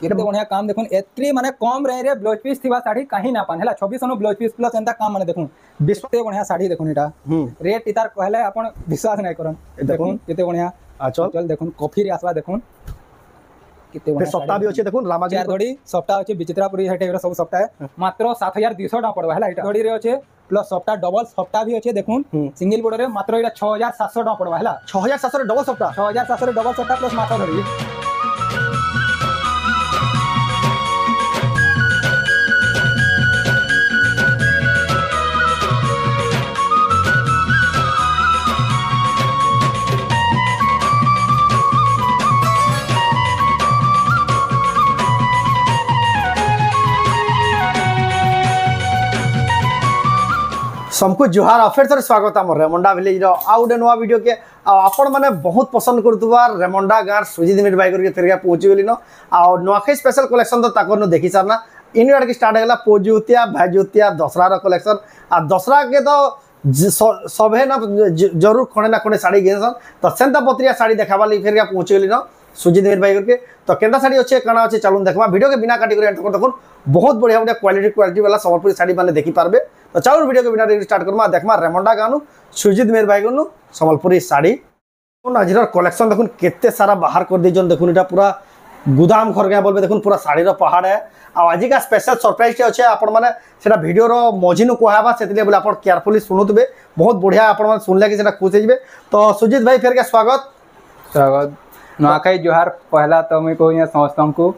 केते बढ़िया काम देखुन एत्री माने कम रेंज रे ब्लाउज पीस थिबा साड़ी कहीं ना पान हला 2600 ब्लाउज पीस प्लस एंता काम माने देखुन बिस्ते बढ़िया साड़ी देखुन एटा रेट इतार कहले आपण विश्वास नै करन देखुन केते बढ़िया चल देखुन कॉफी रे आसवा देखुन केते बढ़िया सप्ताह भी अछि देखुन रामाजी चार धड़ी सप्ताह अछि विचित्रापुरी हेटे सब सप्ताह है मात्र 7200 टा पड़बा हला एटा धड़ी रे अछि प्लस सप्ताह डबल सप्ताह भी अछि देखुन सिंगल बॉर्डर रे मात्र एटा 6700 टा पड़बा हला 6700 रे डबल सप्ताह 6700 रे डबल सप्ताह प्लस मात्र धड़ी सबको जुहार फिर थोड़े स्वागत आम रेमंडा विलेज आउ गोटे नुआ वीडियो के आपण मैंने बहुत पसंद करुवा रेमंडा गाँव सुजीत मिट भाई करके फेर पहुँची गली नुआखाई स्पेशल कलेक्शन तो ताकर देखी सारना इन आड़ के स्टार्ट होगा पोजुतिया भाईजुतिया दशहरा कलेक्शन आ दशहरा के तो सभे ना जरूर खड़े ना खड़े साड़ी घेसन तो सेंता पत्रिया साड़ी देखाबा लगी फेर पहुँची गली सुजीत मिट भाई करके तो केंदा साड़ी अच्छे काना अच्छे चलून देखा वीडियो के बिना काटी देखो बहुत बढ़िया बढ़िया क्वालिटी वाला संबलपुरी साड़ी मैंने देखी पारबे तो चलो वीडियो के बिना स्टार्ट करमा देखमा रेमंडा गानु सुजीत मेर भाई गनु संबलपुरी साड़ी आज कलेक्शन देखुन केते सारा बाहर कर दीजन देखुन एटा पूरा गुदाम घर के बोलबे देखुन पूरा साड़ी रो पहाड़ है आज का स्पेशल सरप्राइज अच्छे आपण माने सेटा वीडियो रो मझिनु कहबा सेतले बोले आपण केयरफुली सुनुतबे बहुत बढ़िया आपण माने सुनले कि सेटा खुश हेजबे तो सुजीत भाई फेर के स्वागत नुआखाई जोहार पहला तो मैं कहूँ समस्त को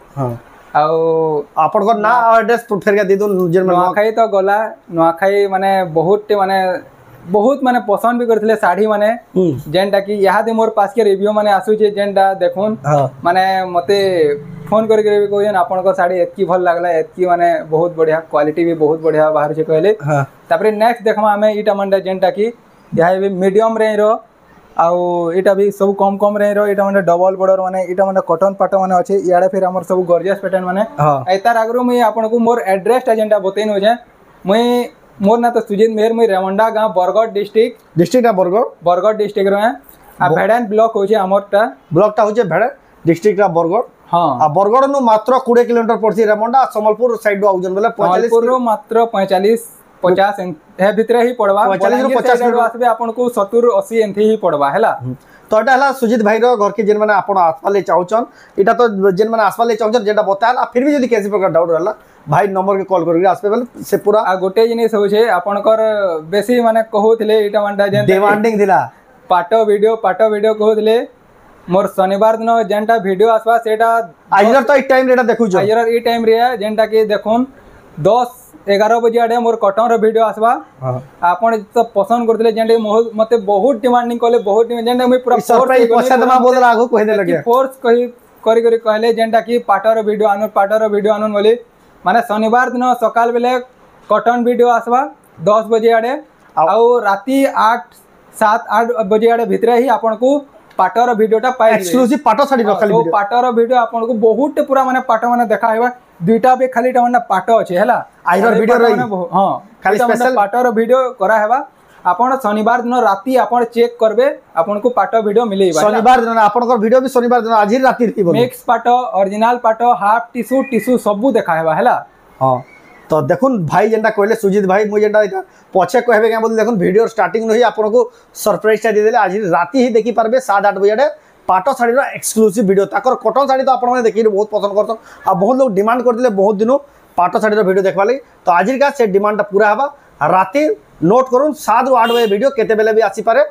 आपन ना एड्रेस फेर के दे दो नुआखाई तो गला नुआखाई माने बहुत माने पसंद भी करथिले साड़ी माने जेनटा कि यहाँ दे मोर पास के रिव्यू माने आसु जे जेनटा देखुन माने मते फोन करके भी कहन आपन को साड़ी एतकी भल लागला एतकी माने बहुत बढ़िया क्वालिटी भी बहुत बढ़िया बाहर से कहले तापरे नेक्स्ट देखमा हमें इटा मंडा जेनटा कि यहाँ भी मीडियम रेंज रो आउ इटा भी सब कम रेंज रो इटा माने डबल बॉर्डर माने इटा माने कॉटन पाटो माने अछि इयाडे फिर हमर सब गॉर्जियस पैटर्न माने एतार आगरो मैं आपन को मोर एड्रेस ता जेनटा बतेन हो जे मैं मोर ना तो सुजीत मेहर मैं रेमंडा गांव बरगढ़ डिस्ट्रिक्ट आ बरगढ़ डिस्ट्रिक्ट रो है आ भेड़न ब्लॉक हो जे हमरटा ब्लॉकटा हो जे भेड़न डिस्ट्रिक्ट आ बरगढ़ हां आ बरगढ़ नु मात्र 20 किलोमीटर पड़ती रेमंडा संबलपुर साइड रो आउजन बोले 45 रो मात्र 50 है भितरे ही पड़वा 45 रो 50 रो आसबे आपन को 70 80 एंथी ही पड़वा हैला तो एटा हला सुजीत भाई रो घर के जेन माने आपण आसपाले चाहउछन एटा तो जेन माने आसपाले चाहउछन जेटा बताला फिर भी यदि केसी प्रकार डाउट रहला भाई नंबर के कॉल करके आसबे बोले से पूरा आ गोटे जिनिस हो छे आपन कर बेसी माने कहउथिले एटा मानटा जेन डिमांडिंग दिला पाटो वीडियो कहउथिले मोर शनिवार दिन जेनटा वीडियो आसवा सेटा आइजर तो ई टाइम रेटा देखु जो आइजर ई टाइम रे जेनटा के देखुन 10-11 बजे आडे मोर कटन रो वीडियो आसवा आपन तो पसंद करथिले जेंडे मते बहुत डिमांडिंग कले बहुत जेंडे मैं पूरा सरप्राइज पैसा दमा बोल आगो कहि दे लगे फोर्स कहि करी कहले जेंडा कि पाटर वीडियो आनुन बोली माने शनिवार दिन सकाल बेले कटन वीडियो आसवा 10 बजे आडे आउ राती 7-8 बजे आडे भितरे ही आपन को पाटर वीडियोटा पाइ एक्सक्लूसिव पाटो साड़ी रखली वीडियो पाटर वीडियो आपन को बहुत पूरा माने पाटो माने देखा हेबा दुईटा पे खाली टमना पाटो अछि हैला आइर वीडियो रही हां खाली स्पेशल पाटर वीडियो करा हेबा आपण शनिवार दिन राती आपण चेक करबे आपण को पाटो वीडियो मिलेबा शनिवार दिन आपण को वीडियो भी शनिवार दिन आज ही राती रहबो मिक्स पाटो ओरिजिनल पाटो हाफ टिश्यू सब देखा हेबा हैला हां तो देखुन भाई जेंटा कहले सुजीत भाई मु जेंटा इटा पछे कहबे के बोल देखुन वीडियो स्टार्टिंग न ही आपण को सरप्राइज ता दे देले आज राती ही देखि पारबे 7-8 बजे पाटो साड़ी रो एक्सक्लूसिव वीडियो ताकर कॉटन साड़ी तो आपण देखि बहुत पसंद करछन आ बहुत लोग डिमांड करथिले बहुत दिनो पाटो साड़ी रो वीडियो देखबा लगी तो आज का से डिमांड पूरा हबा राती नोट करूँ 7 ରୁ 8 बजे वीडियो केते बेले भी आसी पारे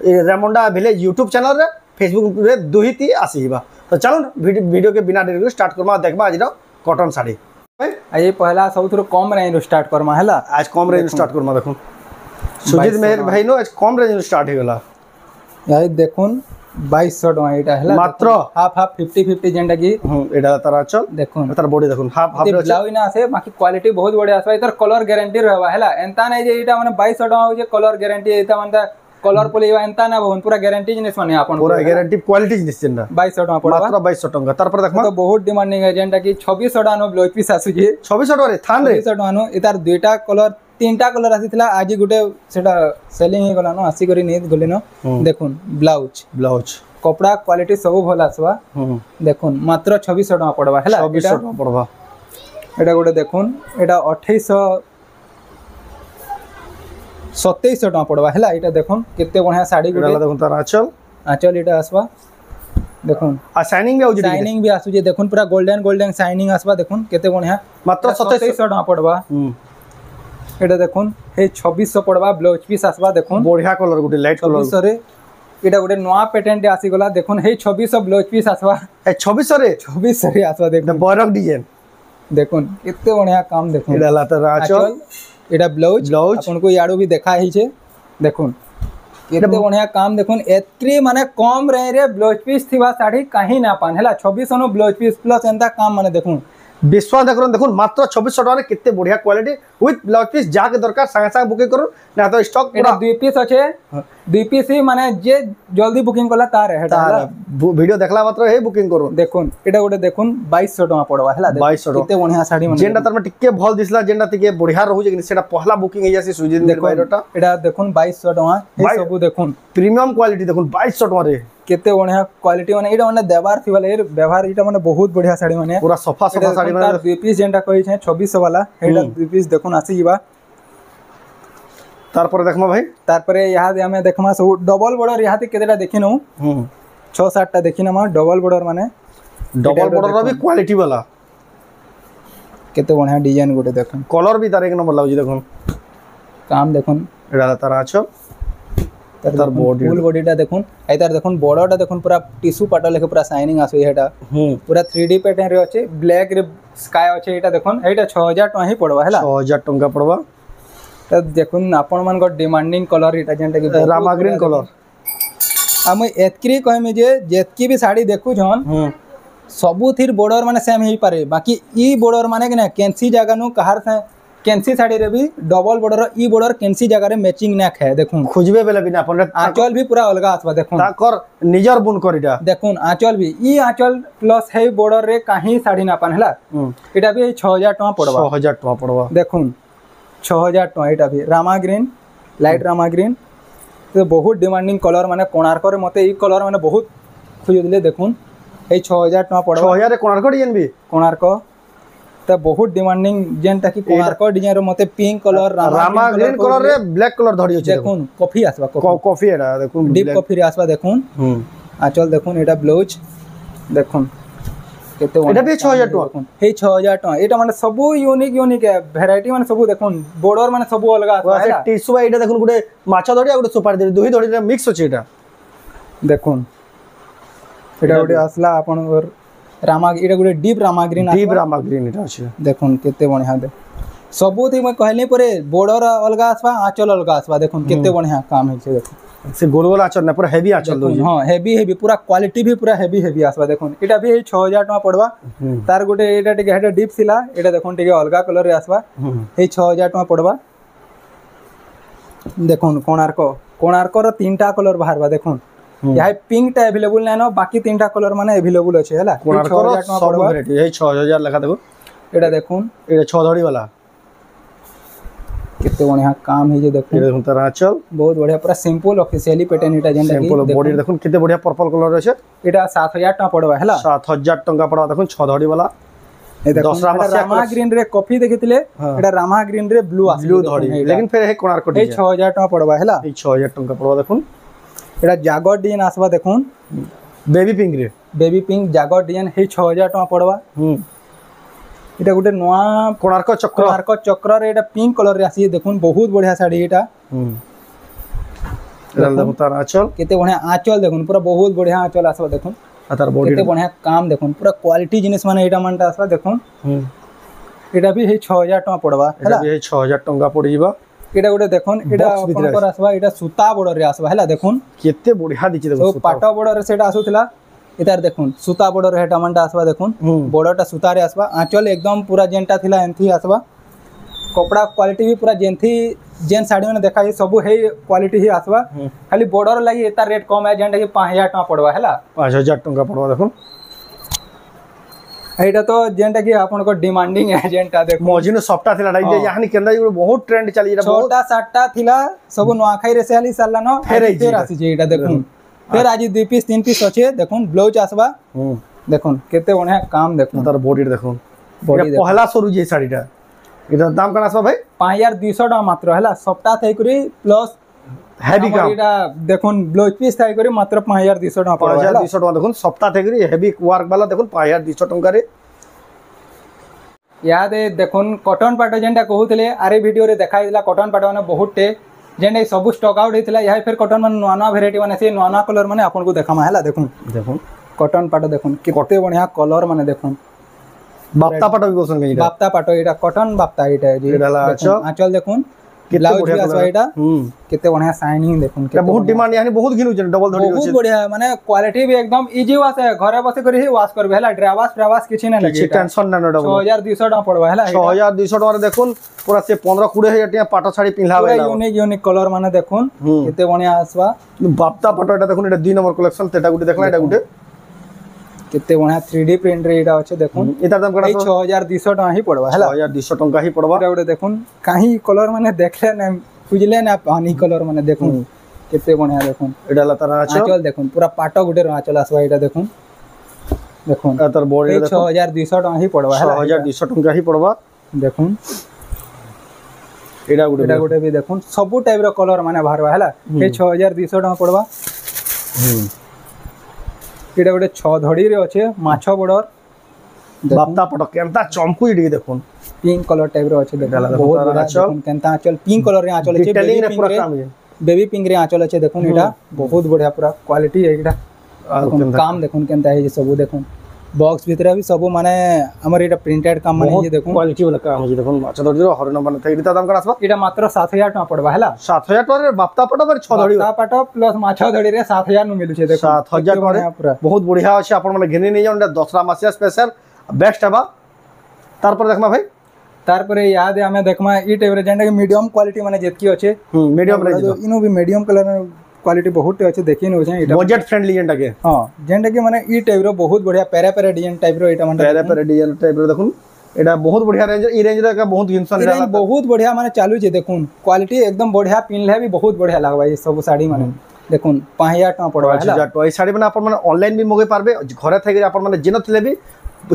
रेमंडा विलेज यूट्यूब चैनल रे फेसबुक रे दुहिती आसीबा तो चलो वीडियो के बिना देरी स्टार्ट करमा देखबा आज कॉटन साड़ी ये पहला सब कम रेंज स्टार्ट करमा हैला आज कम रेंज स्टार्ट करमा देखुन सुजीत मेहर भाई नो आज कम रेंज स्टार्ट हो गेला यार देखुन 2200 टका एटा हैला मात्र हाफ 50-50 जेंटा की एटा तारा चल देखुन तार बॉडी देखुन हाफ ब्लाउज ना आसे बाकी क्वालिटी बहुत बढ़िया आसे इधर कलर गारंटी रहबा हैला एंता नै जे एटा माने 2200 टका हो जे कलर गारंटी एता माने कलर पोलेबा एंता ना बहुन पूरा गारंटी जिनिस माने आपन पूरा गारंटी क्वालिटी जिनिस जेंटा 2200 टका पड़बा मात्र 2200 टका तार पर देखमा तो बहुत डिमांडिंग है जेंटा की 2600 टका नो ब्लाउज पीस आसु जे 2600 टका रे थान रे 2600 टका नो इतार दुईटा कलर तीनटा कलर आसीथिला आज गुटे सेटा सेलिंग हे गला नो आसी करी नीत गले नो देखुन ब्लाउज कपड़ा क्वालिटी सब भल आसवा देखुन मात्र 2600 टका पड़वा हैला 2600 टका पड़वा एटा गोटे देखुन एटा 2700 टका पड़वा हैला एटा देखुन केते बढ़िया साड़ी गोटे देखुन तार आंचल एटा आसवा देखुन आ शाइनिंग भी आउजी शाइनिंग भी आसु जे देखुन पूरा गोल्डन शाइनिंग आसवा देखुन केते बढ़िया मात्र 2700 टका पड़वा एटा देखुन हे 2600 पड़वा ब्लाउज पीस आसवा देखुन बढ़िया कलर गोटे लाइट कलर 2600 रे एटा गोटे नवा पेटेंट आसी गला देखुन हे 2600 ब्लाउज पीस आसवा ए 2600 रे आसवा देखुन बरक डिजाइन देखुन केते बढ़िया काम देखुन एटा लाता आंचल एटा ब्लाउज आपन को याडो भी देखा ही छे देखुन केते बढ़िया काम देखुन एत्री माने कम रे रे ब्लाउज पीस थिबा साड़ी काहे ना पान हैला 2600 नो ब्लाउज पीस प्लस एंता काम माने देखुन विश्वास देखुन देखुन मात्र 2600 टका रे केते बढ़िया क्वालिटी विथ ब्लाउज पीस जाके दरकार संगे संगे बुकिंग करू ना तो स्टॉक पूरा 2 पीस अछि 2 पीस ही माने जे जल्दी बुकिंग कला तार हेटा वीडियो देखला मात्र हे बुकिंग करू देखुन एटा गोटे देखुन 2200 टका पड़वा हैला 2200 केते बढ़िया साड़ी माने जेंडा तार में टिके भल दिसला जेंडा टिके बढ़िया रहू जे सेटा पहला बुकिंग हे जासी सुजीत मेर बाइरोटा एटा देखुन 2200 टका हे सब देखुन प्रीमियम क्वालिटी देखुन 2200 टका रे केते बढ़िया क्वालिटी माने एटा माने देवार थिवाले व्यवहार एटा माने बहुत बढ़िया साड़ी माने पूरा सफा साड़ी माने 2 पीस जेंटा कहि छै 2600 वाला एटा 2 पीस देखुन आसी जीवा तार पर देखमा भाई तार पर यहां दे हमें देखमा सब डबल बॉर्डर यहां ते केतेटा देखिनो 6-7 टा देखिना मा डबल बॉर्डर माने डबल बॉर्डर रो भी क्वालिटी वाला केते बढ़िया डिजाइन गोटे देखुन कलर भी तार एक नंबर लाउजी देखुन काम देखुन एडा तार आछो तार बॉडी फुल बॉडीटा देखुन ए तार देखुन बॉर्डरटा देखुन पूरा टिश्यू पाटल लेके पूरा शाइनिंग आसो हेटा पूरा 3D पैटर्न रे अछि ब्लैक रे स्काई अछि एटा देखुन एटा 6000 टका ही पड़वा हैला 6000 टका पड़वा त देखुन आपण मान को डिमांडिंग कलर एटा जेंटा कि रामा ग्रीन कलर हम एतकरी कहमे जे जेतकी भी साड़ी देखु जन सबु थिर बॉर्डर माने सेम ही पारे बाकी ई बॉर्डर माने कि ना कैंसी जगह नु कहार से कैंसी साड़ी रे भी डबल बॉर्डर ई बॉर्डर कैंसी जगह रे मैचिंग ना खाए देखुन खोजबे बेले बिना अपन आंचल भी पूरा अलग आसबा देखुन ताकर निजर बुन करिडा देखुन आंचल भी ई आंचल प्लस है बॉर्डर रे काहे साड़ी ना पान हला एटा भी 6000 टका पड़वा 6000 टका पड़वा देखुन 6000 टका एटा भी Rama green light Rama green तो बहुत डिमांडिंग कलर माने कोणार्क रे मते ई कलर माने बहुत खोज दिले देखुन ए 6000 टका पड़वा 6000 रे कोणार्क डिजाइन भी कोणार्क त बहुत डिमांडिंग जेंटा कि कोणार्क डिजाइन रे मते pink colour Rama green colour रे ब्लैक कलर धरि अछि देखुन कॉफी आसबा कॉफी एडा देखुन डीप कॉफी रे आसबा देखुन आंचल देखुन एटा ब्लाउज देखुन केते एटा भी 6000 टका हे 6000 टका एटा माने सब यूनिक है वैरायटी माने सब देखुन बॉर्डर माने सब अलग आसबा है टिश्यू एटा देखुन गुटे माछा धड़ी आ गुटे सुपारी धड़ी दुही धड़ी रे मिक्स अछि एटा देखुन एटा गुटे आसला आपन रामा एटा गुटे डीप रामा ग्रीन एटा अछि देखुन केते बढ़िया दे सबुथि मैं कहली परे बॉर्डर अलग आसबा आंचल अलग आसबा देखुन केते बढ़िया काम है छै देखुन से गोल गोल आंचल ना पूरा हेवी आंचल दो हां हेवी पूरा क्वालिटी भी पूरा हेवी आसबा देखुन एटा भी 6000 टका पड़वा तार गुटे एटा टिके हेटा डीप सिला एटा देखुन टिके अलगा कलर रे आसबा हे 6000 टका पड़वा देखुन कोणार्क रो तीनटा कलर बाहरबा देखुन यहां पिंक टा अवेलेबल नै न बाकी तीनटा कलर माने अवेलेबल अछि हैला कोणार्क रो सब वैरायटी हे 6000 लगा देखो एटा देखुन एटा 6 धड़ी वाला केते बढ़िया काम है जे देखुन देखुन तार आंचल बहुत बढ़िया पूरा सिंपल ऑफिशियली पैटर्न एटा जेंटा सिंपल बॉडी देखुन केते बढ़िया पर्पल कलर अछि एटा 7000 टका पड़वा हैला 7000 टका पड़वा देखुन 6 धड़ी वाला ए देखुन रामा ग्रीन रे कॉफी देखितले एटा रामा ग्रीन रे ब्लू धड़ी लेकिन फिर हे कोणार्क ए 6000 टका पड़वा हैला ए 6000 टका पड़वा देखुन एटा जागर डिजाइन आसबा देखुन बेबी पिंक जागर डिजाइन हे 6000 टका पड़वा एटा गुटे नवा कोणार्क चक्र रे एटा पिंक कलर रे आसी देखुन बहुत बढ़िया साड़ी एटा देखुन तार आंचल केते बढ़िया आंचल देखुन पूरा बहुत बढ़िया आंचल आसबा देखुन तार बॉडी केते बढ़िया काम देखुन पूरा क्वालिटी जिनिस माने एटा मानटा आसबा देखुन एटा भी हे 6000 टका पड़वा एटा भी हे 6000 टका पड़ी जीवा एटा गुटे देखुन एटा कोनकर आसबा एटा सूता बॉर्डर रे आसबा हैला देखुन केते बढ़िया दिछि देखुन तो पाटा बॉर्डर रे सेटा आसुतला इतार देखुन सूता बॉर्डर हेटा मनटा आसबा देखुन बॉर्डरटा सूता रे आसबा आंचल एकदम पूरा जेंटा थिला एंथी आसबा कपड़ा क्वालिटी भी पूरा जेन साड़ी माने देखा ही सब हे क्वालिटी ही आसबा खाली बॉर्डर लागि एता रेट कम है जेंटा कि 5000 टका पड़वा हैला 5000 टका पड़वा देखुन एटा तो जेंटा कि आपन को डिमांडिंग है जेंटा देखो मजिनो सफ्टा थिला डाइ यानी केंदा बहुत ट्रेंड चली एटा छोटा साटा थिला सब नोआखाई रे सेली साला न फेर आसी जे एटा देखुन फिर आज 2 पीस 3 पीस अच्छे देखुन ब्लाउज आसबा देखुन केते बढ़िया काम देखुन तार बॉडी देखुन बॉडी पहला सरू जे साड़ीटा इधर दाम कना आसबा भाई 5200 टका मात्र हला सप्ताह थई करी प्लस हेवी काम एटा देखुन ब्लाउज पीस थई करी मात्र 5200 टका पड़बा 5200 टका देखुन सप्ताह थई करी हेवी वर्क वाला देखुन 5200 टका रे याद देखुन कॉटन पाट जेनटा कहूले आरे वीडियो रे देखाई दिला कॉटन पाट माने बहुत टे जेने सब स्टॉक आउट हेतिला या फिर कॉटन माने नुआ नुआ वेराइटी माने से नुआ नुआ कलर माने आपन को देखामा हला देखुन कॉटन पाट देखुन किते बढ़िया कलर माने देखुन बाप्ता पाट भी बोसन गई बाप्ता पाट एटा कॉटन बाप्ता एटा जी आंचल देखुन ब्लाउज भी आसवा एटा किते बढ़िया शाइनिंग देखुन के बहुत डिमांड यानी बहुत घिनु डबल धड़ी बहुत बढ़िया माने क्वालिटी भी एकदम इजी वासे घरे बसे करी ही वाश करबे हला ड्रावास किछि नै लगे टेंशन ना डबल 6200 टका पड़बा हला 6200 टका देखुन पूरा से 15 20 हजार टका पाट साड़ी पिनलाबे यूनिक कलर माने देखुन किते बढ़िया आसवा बाप्ता पाट एटा देखुन एटा 2 नंबर कलेक्शन तेटा गुटे देखला एटा गुटे किते बढ़िया 3D प्रिंट रे एटा अछि देखुन एटा दाम कना 6200 टका ही पड़बा हला 6200 टका ही पड़बा एटा गुटे देखुन काहे कलर माने देखले ना खुजले ना पानी कलर माने देखुन किते बढ़िया देखुन एटा लतारा आंचल देखुन पूरा पाट गुटे आंचल आसवा एटा देखुन देखुन तार बॉडी देखुन 6200 टका ही पड़बा हला 6200 टका ही पड़बा देखुन एटा गुटे भी देखुन सब टाइप रो कलर माने बाहरवा हला ए 6200 टका पड़बा एटा गुटे 6 धड़ी रे अछि माछो बडर बाप्ता पट केनता चमकु इडी देखुन पिंक कलर टाइप रो अछि देखला बहुत बड़ा देखुन केनता आंचल पिंक कलर रे आंचल अछि बेबी पिंक रे आंचल अछि देखुन एटा बहुत बढ़िया पूरा क्वालिटी है एटा काम देखुन केनता है सब देखुन बॉक्स भीतर भी सब माने हमर एटा प्रिंटेड काम माने ये देखुन क्वालिटी वाला काम है देखुन माछा धड़ी रो हरिन बने थई एटा दाम करा आसबा एटा मात्र 7000 टका पड़बा हला 7000 टका रे बाप्ता पट पर 6 धड़ी बाप्ता पट प्लस माछा धड़ी रे 7000 नु मिलु छे देखो 7000 टका बहुत बढ़िया अछि आपन माने घेनी नै जान दसरा मासिया स्पेशल बेस्ट हबा तार पर देखमा भाई तार पर याद है हमें देखमा ई टाइप रे जेंडा मीडियम क्वालिटी माने जेतकी अछि मीडियम रे इनो भी मीडियम कलर क्वालिटी बहुत अच्छे देखि न होछे एटा बजट फ्रेंडली जेंडा के हां जेंडा के माने ई टाइप रो बहुत बढ़िया पेरा पेरा डिजाइन टाइप रो एटा माने पेरा पेरा डिजाइन टाइप रो देखुन एटा बहुत बढ़िया रेंज ई रेंज रे का बहुत गिनसन रहला बहुत बढ़िया माने चालू जे देखुन क्वालिटी एकदम बढ़िया पिनले भी बहुत बढ़िया लागबा ई सब साड़ी माने देखुन 5000 टका पड़बा हला 5000 टका ई साड़ी माने अपन माने ऑनलाइन भी मगे पारबे घरे थके अपन माने जिन थिले भी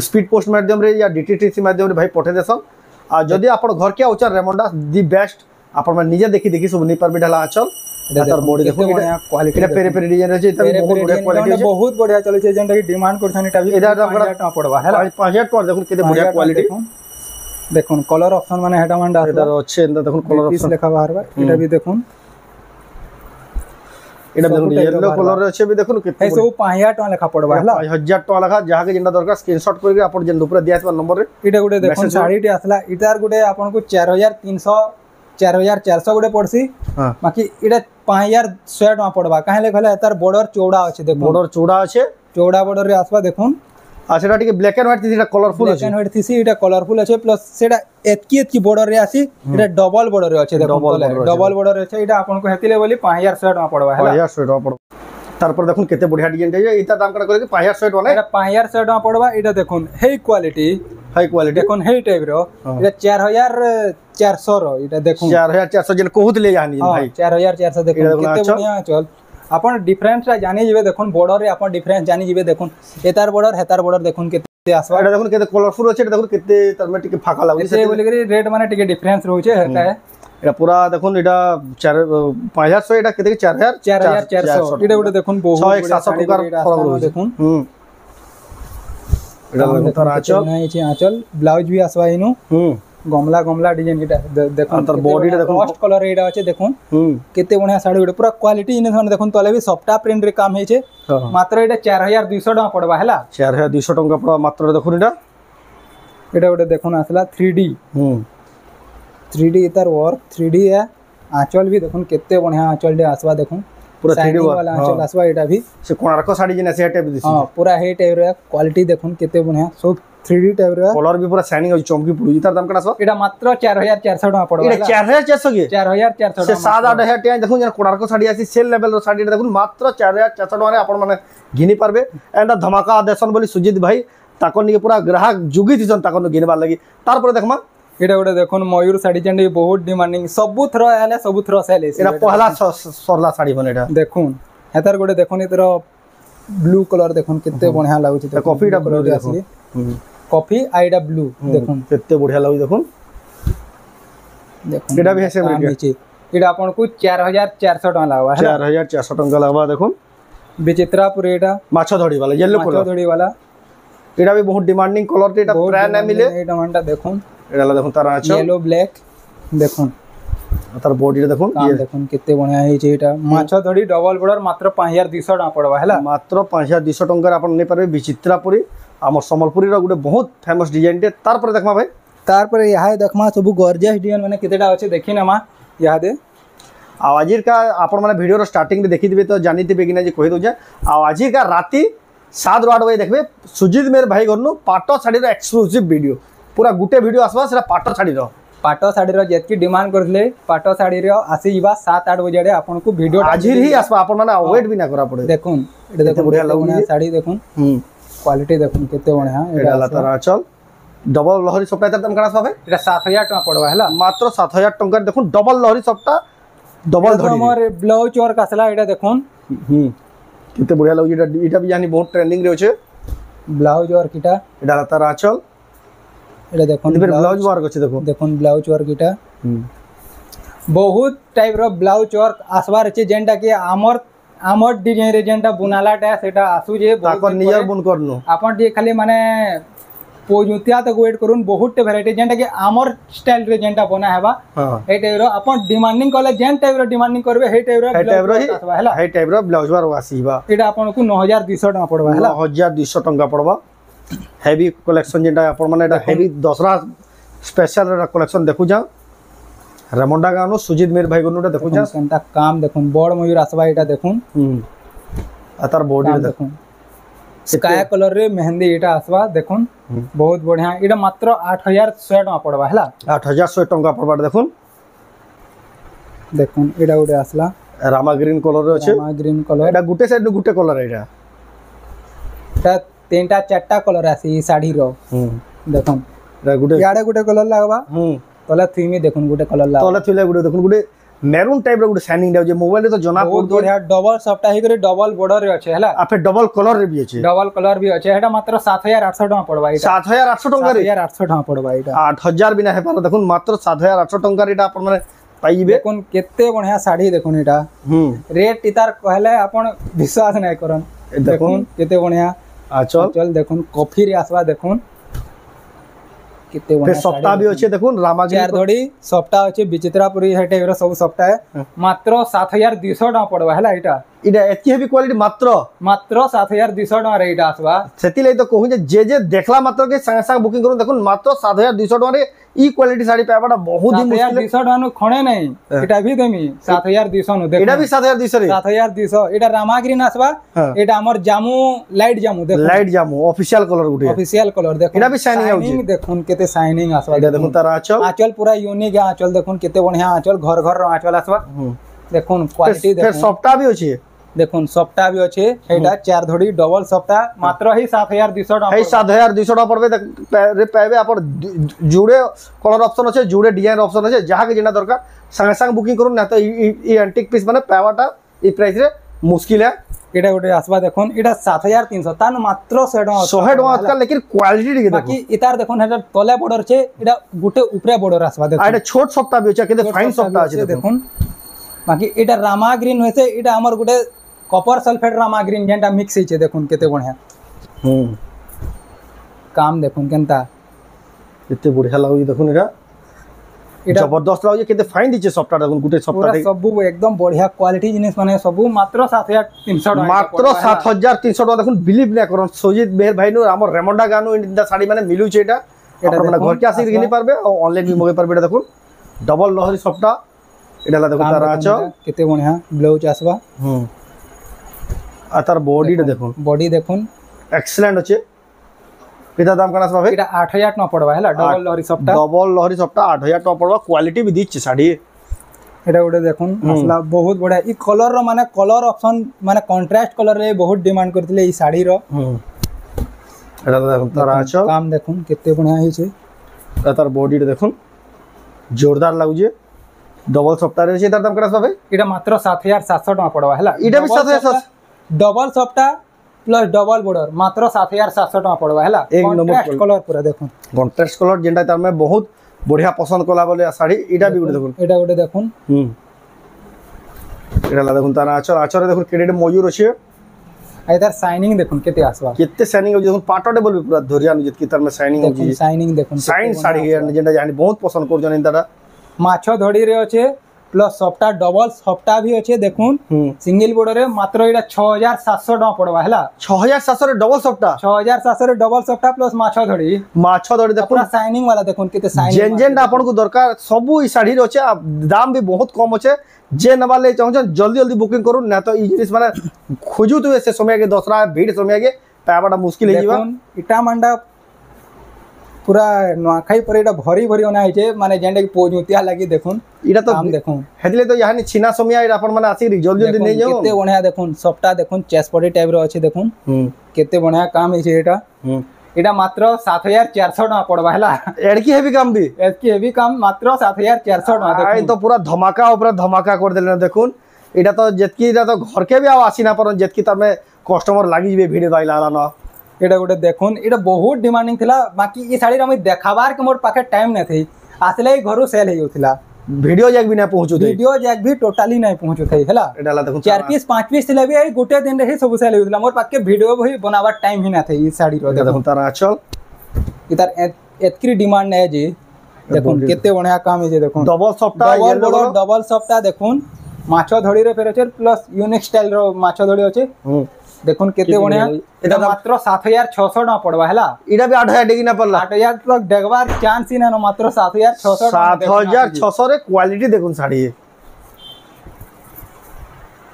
स्पीड पोस्ट माध्यम रे या डीटीटीसी माध्यम रे भाई पठे देसन आ जदी अपन घर के उचर रेमंडा दी बेस्ट अपन माने निजे देखि सब नहीं पारबे ढला आचल एतर बॉडी देखो बढ़िया क्वालिटी एटा पेरे पेरे डिजाइन रे एता बहुत बढ़िया क्वालिटी है बहुत बढ़िया चले छै जेंटा की डिमांड करछन एटा भी 5000 टका पड़बा हला 5000 टका देखुन केते बढ़िया क्वालिटी देखुन कलर ऑप्शन माने हेटा माने एटा अच्छे एंदा देखुन कलर ऑप्शन लिखा बाहर एटा भी देखुन एटा देखुन येलो कलर रे छै भी देखुन केते सब 5000 टका लेखा पड़बा हला 5000 टका लेखा जहा के जेंदा दरकार स्क्रीनशॉट करके अपन जेन ऊपर दिया नंबर रे एटा गुटे देखुन साड़ी टे आसला इतार गुटे आपन को 4300 4400 गुटे पड़सी बाकी एटा 5100 टका पड़बा काहे ले कहले एतार बॉर्डर चौड़ा अछि देखुन बॉर्डर चौड़ा अछि चौड़ा बॉर्डर रे आसबा देखुन आ सेटा टिके black and white थिसी Etah colourful अछि black and white थिसी Etah colourful अछि प्लस सेटा एतकी बॉर्डर रे आसी एटा डबल बॉर्डर रे अछि देखुन डबल बॉर्डर अछि एटा आपन को हेतिले बोली 5100 टका पड़बा हला 5100 टका पड़बा तार पर देखुन केते बढ़िया डिजाइन छै एता दाम करा करे 5100 टका एटा 5100 टका पड़बा एटा देखुन हे क्वालिटी देखुन हे टाइप रो एटा 4400 रो एटा देखुन 4400 जन कहूत ले जानी भाई 4400 देखुन केते बढ़िया चल अपन डिफरेंस रा जानि जिवे देखुन बॉर्डर रे अपन डिफरेंस जानि जिवे देखुन एतार बॉर्डर देखुन केते आसबा एटा देखुन केते कलरफुल अछि देखुन केते तमे टिके फाका लागै से बोली करी रेट माने टिके डिफरेंस रहू छै हेता है एटा पूरा देखुन एटा 5000 एटा केते 4400 एटा गुटे देखुन बहुत 700 टका फरक रहू देखुन एटा देखुन आंचल नै छै आंचल ब्लाउज भी आसबा इनु गमला डिजाइन एटा देखुन तर बॉडी रे देखुन फर्स्ट कलर एटा अछि देखुन केते बढ़िया साड़ी गुटे पूरा क्वालिटी इने थन देखुन तले भी सॉफ्टा प्रिंट रे काम हे छै मात्र एटा 4200 टका पड़बा हला 4200 टका पड़बा मात्र देखुन एटा गुटे देखुन आसला 3D इतर वर्क 3D है आंचल भी देखुन केते बढ़िया आंचल दे आसबा देखुन पूरा 3D वाला आंचल आसबा एटा भी से कोणारको साड़ी जेना से टाइप दिसी हां पूरा हे टाइप रे क्वालिटी देखुन केते बढ़िया सब 3D टाइप रे कलर भी पूरा शाइनिंग हो चमकी पुड़ी तार दाम कना सो एटा मात्र 4400 टका पड़बा एटा 4400 के 4400 से 7-8 टका देखुन जेना कोणारको साड़ी आसी सेल लेवल रो साड़ी देखुन मात्र 4400 टका रे आपण माने घिनी पारबे एंड धमाका देसन बोली सुजीत भाई ताको नि पूरा ग्राहक जुगी दिसन ताको घिनबा लागि तार पर देखमा एटा गुटे देखुन मयूर साड़ी जेंडे बहुत डिमांडिंग सब थ्रो आले सब थ्रो सेल एटा पहला सरला साड़ी बनेटा देखुन हेतार गोटे देखुन इतर ब्लू कलर देखुन केते बढ़िया लागुची कॉफीटा ब्लू देखुन कॉफी आइडा ब्लू देखुन केते बढ़िया लागुची देखुन एटा भी है सेम रेट एटा आपन को 4400 टका लागबा 4400 टका लागबा देखुन विचित्रापुर एटा माछो धड़ी वाला येलो कलर माछो धड़ी वाला एटा भी बहुत डिमांडिंग कलर एटा प्राय ना मिले एटा मानटा देखुन एटा देखुन तार आछो येलो ब्लैक देखुन तार बॉडी रे देखुन ये देखुन केते बढ़िया है जे एटा माछो धड़ी डबल बॉर्डर मात्र 5200 टका पड़बा हला मात्र 5200 टका आपन नै परबे विचित्रापुरी हमर संबलपुरी रो गुटे बहुत फेमस डिजाइन टे तार पर देखमा भाई तार पर यहा देखमा सब गॉर्जियस डिजाइन माने केतेटा अछि देखि ना मा यहा दे आजिर का आपण माने वीडियो रो स्टार्टिंग रे देखि दिबे तो जानि दिबे कि ना जे कहि दो जे आजिर का राती 7 8 बजे देखबे सुजीत मेर भाई घरनु पाटो साड़ी रो एक्सक्लूसिव वीडियो पूरा गुटे वीडियो आसबा सेरा पाटो साड़ी रो जेतकी डिमांड करथले पाटो साड़ी रो आसी जीवा 7 8 बजे रे आपन को वीडियो आजिर ही आसबा आपण माने वेट भी ना करा पड़े देखुन एटा देखुन बढ़िया लागुनी साड़ी देखुन क्वालिटी देखुन केते बढ़िया एटा लतारा चल डबल लहरी सप्ताह तर दाम करा आसबा भाई एटा 7000 टका पड़बा हला मात्र 7000 टका देखुन डबल लहरी सप्ताह डबल धड़ी हमर ब्लाउज वर्क आसला एटा देखुन केते बढ़िया लागु एटा भी जानी बहुत ट्रेंडिंग रे होचे ब्लाउज वर्क एटा लतारा चल एटा देखुन ब्लाउज वर्क अछि देखुन ब्लाउज वर्क एटा बहुत टाइप रो ब्लाउज वर्क आसबार अछि जेंटा कि आमर डिजाइन रे जेंटा बुनालाटा सेटा आसु जे ताकर नियर बुन करनु आपन जे खाली माने पोजुतिया तक वेट करून बहुत वैरायटी जेंटा कि आमर स्टाइल रे जेंटा बना हेबा हे टाइप रो अपन डिमांडिंग कले जेन टाइप रो डिमांडिंग करबे हे टाइप रो ही आसबा हला हे टाइप रो ब्लाउज वर्क आसीबा एटा आपन को 9200 टका पड़बा हला 9200 टका पड़बा हेवी कलेक्शन जेंटा अपन माने एटा हेवी दसरा स्पेशल कलेक्शन देखु जा रेमंडा गानो सुजीत मेर भाई गनुटा देखु जा सेंटा काम देखुन बड़ मयूर आसबा एटा देखुन अतार बॉडी देखुन स्काई कलर रे मेहंदी एटा आसबा देखुन बहुत बढ़िया एटा मात्र 8100 टका पड़बा हला 8100 टका पड़बा देखुन देखुन एटा उडे आसला रामा ग्रीन कलर रे अछि रामा ग्रीन कलर एटा गुटे साइड गुटे कलर एटा एटा तीनटा चारटा कलर आसी साड़ी रो देखुन एटा गुटे याडे गुटे कलर लागबा तले थीमी देखुन गुटे कलर लागबा तले थीले गुटे देखुन गुटे मेरून टाइप रो गुटे शाइनिंग दाउ जे मोबाइल रे तो जना बहुत बढ़िया डबल सफ्टा ही करे डबल बॉर्डर रे अछि हला आ फिर डबल कलर रे भी अछि डबल कलर भी अछि एटा मात्र 7800 टका पड़बा एटा 7800 टका रे 7800 टका पड़बा एटा 8000 बिना हे पार देखुन मात्र 7800 टका रे एटा अपन माने पाइबे देखुन केते बढ़िया साड़ी देखुन एटा रेट इतार कहले अपन विश्वास नै करन देखुन केते बढ़िया चल देखुन कॉफी रे आसबा देखुन केते बढ़िया सप्ताह भी अछि देखुन रामा चार धड़ी सप्ताह अछि विचित्रापुरी हेटे रो सब सप्ताह है मात्र 7200 टका पड़बा हला एटा एती हेवी क्वालिटी मात्र 7200 टका रे एटा आसबा सेति ले तो कहू जे देखला मात्र के संग संग बुकिंग करू देखुन मात्र 7200 टका रे ई क्वालिटी साड़ी पाबाटा बहुत ही मुश्किल 7200 टका नु खणे नै एटा भी देमी 7200 नु देख एटा भी 7200 रे 7200 एटा रामा ग्रीन आसबा एटा हमर जामू लाइट जामू देखो लाइट जामू ऑफिशियल कलर गुटे ऑफिशियल कलर देखो एटा भी शाइनिंग आउची देखुन केते शाइनिंग आसबा एटा देखुन तार आंचल पूरा यूनिक आंचल देखुन केते बढ़िया आंचल घर घर रो आंचल आसबा देखुन क्वालिटी देखुन फिर सफ्टा भी अछि देखुन सफ्टा भी अछि एटा चार धड़ी डबल सफ्टा मात्र ही 7200 टका हे 7200 टका पड़बे रे पाबे अपन जुड़े कलर ऑप्शन अछि जुड़े डिजाइन ऑप्शन अछि जहा के जेना दरकार संग संग बुकिंग करू ना तो ई एंटिक पीस माने पावाटा ई प्राइस रे मुश्किल है एटा गोटे आसबा देखुन एटा 7300 तान मात्र 100 टका लेकिन क्वालिटी देखो बाकी इतार देखुन हेटा तले बॉर्डर छे एटा गुटे ऊपरे बॉर्डर आसबा देखुन एटा छोट सफ्टा भी अछि केते फाइन सफ्टा अछि देखुन बाकी एटा रामा ग्रीन होइसे एटा हमर गुटे कॉपर सल्फेट रामा ग्रीन जेंटा मिक्स हिचे देखुन केते बढ़िया काम देखुन केनता केते बढ़िया लागु देखुन एटा जबरदस्त लागु केते फाइन दिचे सफ्टा देखुन गुटे सफ्टा पूरा सब एकदम बढ़िया क्वालिटी जिनिस माने सब मात्र 7300 टका मात्र 7300 टका देखुन बिलीव ना करन सुजीत मेहर भाई नो हमर रेमंडा गानो इंदा साड़ी माने मिलु छे एटा माने घर के आसी घिनी पारबे और ऑनलाइन भी मगे पारबे देखुन डबल लहरी सफ्टा एटा ला देखुन तार आचो केते बढ़िया ब्लाउज आसबा आ तार बॉडी देखुन बॉडी देखुन एक्सीलेंट अछि केता दाम कना आसबा भाई एटा 8000 टका पड़बा हला डबल लहरी सफ्टा 8000 टका पड़बा क्वालिटी भी दिछ साड़ी एटा गोटे देखुन असला बहुत बढ़िया ई कलर रो माने कलर ऑप्शन माने कंट्रास्ट कलर रे बहुत डिमांड करथिले ई साड़ी रो एटा देखुन तार आचो काम देखुन केते बढ़िया ही छे तार बॉडी देखुन जोरदार लागु डबल सफ्टा रे छै तार दाम कना आसबा भाई एटा मात्र 7700 टका पड़बा हला एटा भी 7700 डबल सप्ता प्लस डबल बॉर्डर मात्र 7700 टका पड़वा हैला एक नंबर कॉन्ट्रास्ट कलर पूरा देखो कॉन्ट्रास्ट कलर जेंटा तार में बहुत बढ़िया पसंद कला बोले साड़ी इटा भी देखो एटा गोटे देखो एटा ला देखो तार आचर आचर देखो केडे मयूर अछि आ इधर शाइनिंग देखो केते आसवा केते शाइनिंग हो देखो पाटो डबल पूरा धोरिया जित की तार में शाइनिंग हो देखो शाइनिंग देखो शाइन साड़ी जेंटा जानी बहुत पसंद कर जन इंदाटा माछ धड़ी रे अच्छे प्लस सप्ता डबल सप्ता भी अच्छे देखुन सिंगल बॉर्डर रे मात्र एटा 6700 टका पड़वा हैला 6700 रे डबल सप्ता 6700 रे डबल सप्ता प्लस माछ धड़ी देखो पूरा शाइनिंग वाला देखुन केते शाइनिंग जेन आपन को दरकार सब ई साड़ी रे अच्छे दाम भी बहुत कम अच्छे जे नवाले चाहू जल्दी जल्दी बुकिंग करू ना तो ई जिनिस माने खोजू तो से समय के दसरा भीड़ समय के पाबाटा मुश्किल हे जीवा इटा मंडा पूरा नुआखाई पर एटा भरी भरी ओना आइछे माने जेंडे कि पोजुतिया लागि देखुन इटा तो हम देखुन हेतले तो यानी छिना समय एटा अपन माने आसी जल्दी जल्दी नै जाऊ केते बढ़िया देखुन सप्ता देखुन चेस पॉडी टाइप रो अछि देखुन केते बढ़िया काम हिचे एटा एटा मात्र 7400 टका पड़वा हैला एडकी हेवी काम भी एडकी हेवी काम मात्र 7400 टका देखुन ए तो पूरा धमाका ऊपर धमाका कर देले देखुन एटा तो जेतकी एटा तो घर के भी आ आसी ना पर जेतकी तमे कस्टमर लागि जिवे भिडियो दाइला ना एटा गोटे देखुन एटा बहुत डिमांडिंग थिला बाकी ई साड़ी हम देखाबार के मोर पाखे टाइम नै थई आसले घरु सेल हे होथिला वीडियो जैक भी ना पहुंचू थे वीडियो जैक भी टोटली नहीं पहुंचू थे हैला एटा ला देखुन 4 पीस 5 पीस थिले भी गोटे दिन रे सब सेल होथिला मोर पाखे वीडियो भी बनावा टाइम ही ना थे ई साड़ी रो देखुन तारा चल इधर एतकी डिमांड है जी देखुन केते बढ़िया काम है जे देखुन डबल सप्ता येलो डबल सप्ता देखुन माछो धड़ी रे फेर अछि प्लस यूनिक स्टाइल रो माछो धड़ी अछि देखुन केते बढ़िया एटा मात्र 7600 टका पड़वा हैला इडा भी 8000 डेगी ना पड़ला 8000 तक डेगवार चांस ही ना मात्र 7600 7600 रे क्वालिटी देखुन साड़ी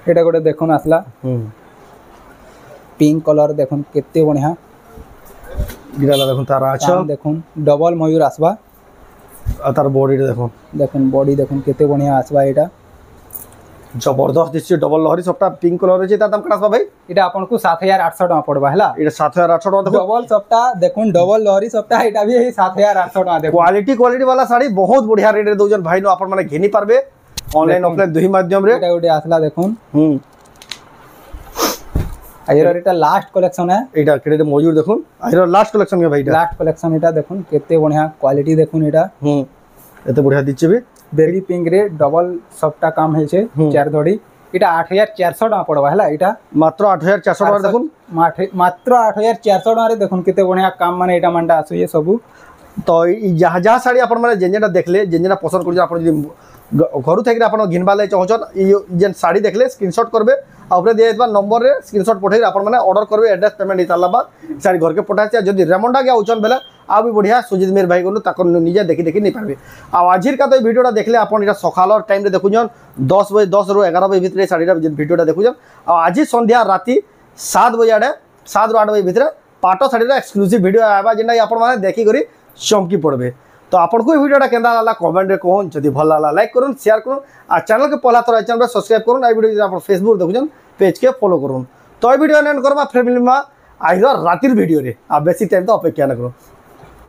एटा गोटे देखुन आसला पिंक कलर देखुन केते बढ़िया गिराला देखुन तारा अच्छा देखुन डबल मयूर आसबा तार बॉडी देखुन बॉडी देखुन केते बढ़िया आसबा एटा जबरदस्त दिसছে डबल लहरी सबटा पिंक कलर আছে তার দাম কত আসবা ভাই এটা आपनको 7800 টাকা পড়বা হলা এটা 7800 টাকা দেখো डबल सप्ता देखुन डबल लहरी सप्ता এটা भी 7800 টাকা देखो क्वालिटी वाला साड़ी बहुत बढ़िया रेट रे दोजन भाई नो आपण माने घेनी पारबे ऑनलाइन ऑफलाइन दुही माध्यम रे এটা ওটা আসলা দেখুন আইরর এটা লাস্ট কালেকশন है এটা ক্রেডিট মজুর দেখুন আইরর লাস্ট কালেকশন কে ভাই এটা লাস্ট কালেকশন এটা দেখুন কেতে বঢ়িয়া কোয়ালিটি দেখুন এটা এতে বঢ়িয়া দিচ্ছে বে বেবি পিঙ্ক রে ডবল সফটা কাম হইছে চার ধড়ি এটা 8400 টাকা পড়বা হলা এটা মাত্র 8400 টাকা দেখুন মাত্র 8400 টাকা রে দেখুন কেতে বঢ়িয়া কাম মানে এটা মানটা আসুয়ে সবু তো যাহা যাহা শাড়ি আপন মানে যেনটা দেখলে যেনটা পছন্দ করছেন আপন যদি ঘরু থেকে আপন ঘিনবা লাই চাহছন যেন শাড়ি দেখলে স্ক্রিনশট করবে আর উপরে দিয়ে দেবা নম্বর রে স্ক্রিনশট পঠাই আপন মানে অর্ডর করবে এড্রেস পেমেন্ট হিসালা বাদ শাড়ি ঘর के পঠাইছে যদি রেমন্ডা গে আউছন বেলা आ भी बढ़िया सुजित मेर भाई को ताको निजे देखी देखी नहीं पारबे आजिर का तो वीडियोटा देखले आपन इटा सकालर टाइम रे देखुजन 10 बजे 10 रु 11 बजे भितरे साड़ीटा वीडियोटा देखुजन आ आज संध्या राती 7 बजे आडे 7 रु 8 बजे भितरे पाटो साड़ीरा एक्सक्लूसिव वीडियो आबा जेना आपन माने देखि करी चमकी पड़बे तो आपन को वीडियोटा केंदा लाला कमेंट रे कहन जदी भल लाला लाइक करूँ शेयर करूँ आ चैनल के पहला तो चैनल सब्सक्राइब करूँ आ वीडियो आप फेसबुक देखुजन पेज के फॉलो करूँ तो वीडियो एंड करबा फिर मिलमा आइर रातिर वीडियो रे आ बेसी टाइम तो अपेक्षा न करूँ।